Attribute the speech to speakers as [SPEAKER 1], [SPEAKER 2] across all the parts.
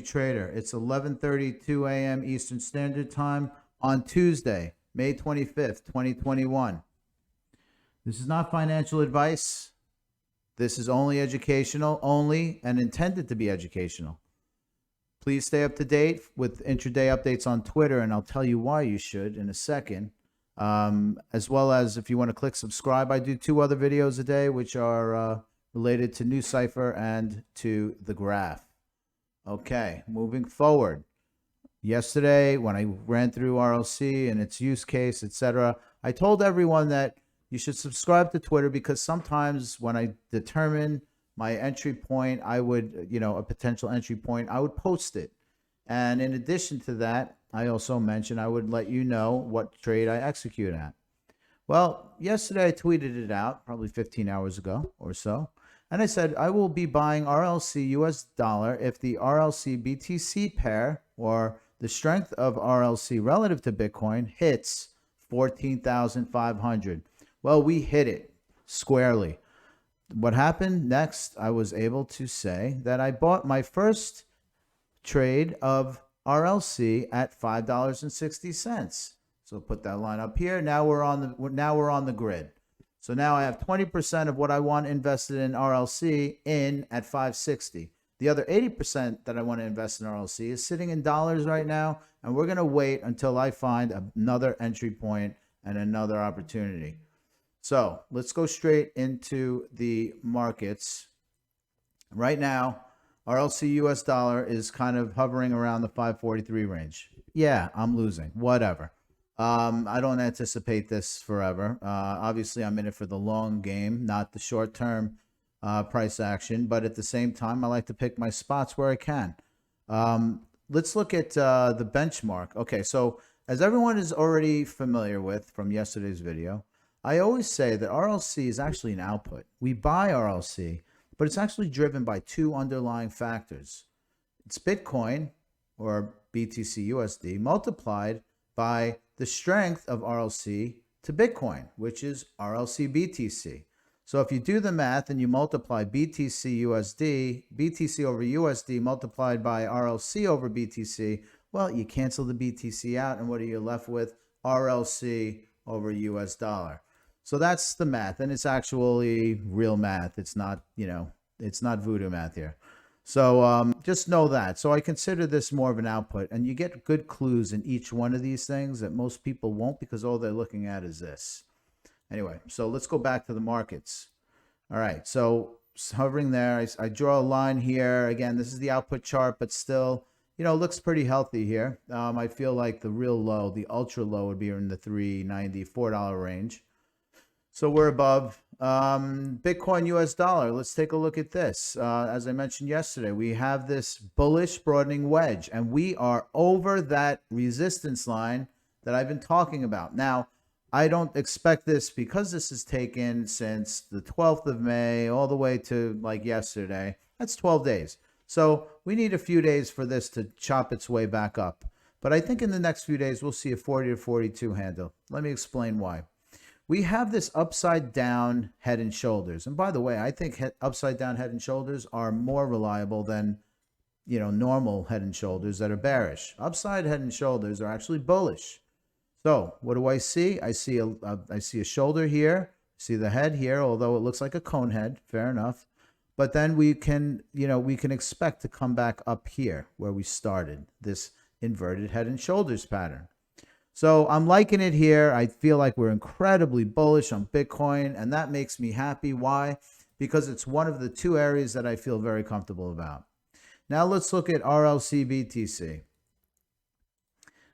[SPEAKER 1] Trader. It's 11:32 a.m. Eastern Standard Time on Tuesday, May 25th, 2021. This is not financial advice. This is only educational, only, and intended to be educational. Please stay up to date with intraday updates on Twitter, and I'll tell you why you should in a second. As well as if you want to click subscribe, I do 2 other videos a day, which are related to New Cipher and to the graph. Okay, moving forward. Yesterday, when I ran through RLC and its use case, etc., I told everyone that you should subscribe to Twitter because sometimes when I determine my entry point, I would, a potential entry point, I would post it. And in addition to that, I also mentioned I would let you know what trade I execute at. Well, yesterday I tweeted it out, probably 15 hours ago or so. And I said, I will be buying RLC US dollar if the RLC BTC pair, or the strength of RLC relative to Bitcoin, hits 14,500. Well, we hit it squarely. What happened next? I was able to say that I bought my first trade of RLC at $5.60. So put that line up here. Now we're on the grid. So now I have 20% of what I want invested in RLC in at 560. The other 80% that I want to invest in RLC is sitting in dollars right now, and we're going to wait until I find another entry point and another opportunity. So let's go straight into the markets. Right now, RLC US dollar is kind of hovering around the 543 range. Yeah, I'm losing. Whatever. I don't anticipate this forever. Obviously, I'm in it for the long game, not the short-term price action. But at the same time, I like to pick my spots where I can. Let's look at the benchmark. Okay, so as everyone is already familiar with from yesterday's video, I always say that RLC is actually an output. We buy RLC, but it's actually driven by 2 underlying factors. It's Bitcoin, or BTC USD, multiplied by the strength of RLC to Bitcoin, which is RLC BTC. So if you do the math and you multiply BTC USD, BTC over USD multiplied by RLC over BTC, well, you cancel the BTC out, and what are you left with? RLC over US dollar. So that's the math, and it's actually real math. It's not, it's not voodoo math here. So just know that. So I consider this more of an output, and you get good clues in each one of these things that most people won't, because all they're looking at is this. Anyway, so let's go back to the markets. All right, so hovering there, I draw a line here. Again, this is the output chart, but still, looks pretty healthy here. I feel like the real low, the ultra low, would be in the $3.90, $4 range. So we're above. Bitcoin US dollar. Let's take a look at this. As I mentioned yesterday, we have this bullish broadening wedge, and we are over that resistance line that I've been talking about. Now, I don't expect this, because this is taken since the 12th of May all the way to like yesterday. That's 12 days. So we need a few days for this to chop its way back up. But I think in the next few days, we'll see a 40 to 42 handle. Let me explain why. We have this upside down head and shoulders. And by the way, I think upside down head and shoulders are more reliable than, normal head and shoulders that are bearish. Upside head and shoulders are actually bullish. So what do I see? I see a shoulder here, see the head here, although it looks like a cone head, fair enough. But then we can expect to come back up here where we started, this inverted head and shoulders pattern. So I'm liking it here. I feel like we're incredibly bullish on Bitcoin, and that makes me happy. Why? Because it's one of the 2 areas that I feel very comfortable about. Now let's look at RLC BTC,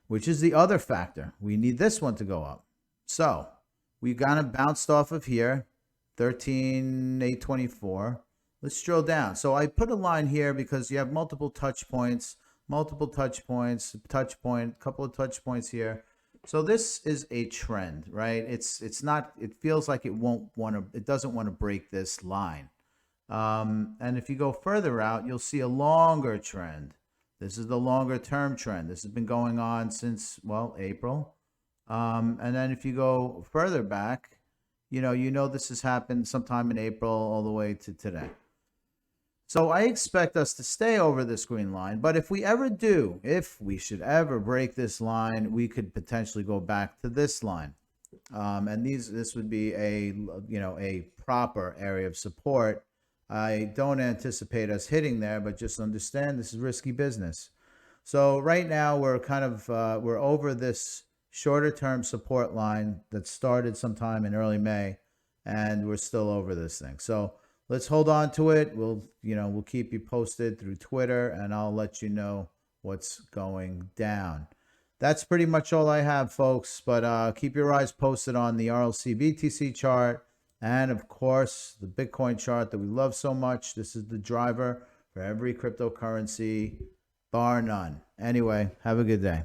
[SPEAKER 1] which is the other factor. We need this one to go up. So we kind of bounced off of here, 13,824. Let's drill down. So I put a line here because you have multiple touch points, touch point, couple of touch points here. So this is a trend, right? It's not, it feels like it doesn't want to break this line. And if you go further out, you'll see a longer trend. This is the longer term trend. This has been going on since, well, April. And then if you go further back, this has happened sometime in April all the way to today. So I expect us to stay over this green line, but if we ever do, if we should ever break this line, we could potentially go back to this line. And this would be a proper area of support. I don't anticipate us hitting there, but just understand this is risky business. So right now we're kind of we're over this shorter term support line that started sometime in early May, and we're still over this thing. So let's hold on to it. We'll keep you posted through Twitter, and I'll let you know what's going down. That's pretty much all I have, folks. But keep your eyes posted on the RLC BTC chart, and of course the Bitcoin chart that we love so much. This is the driver for every cryptocurrency, bar none. Anyway, have a good day.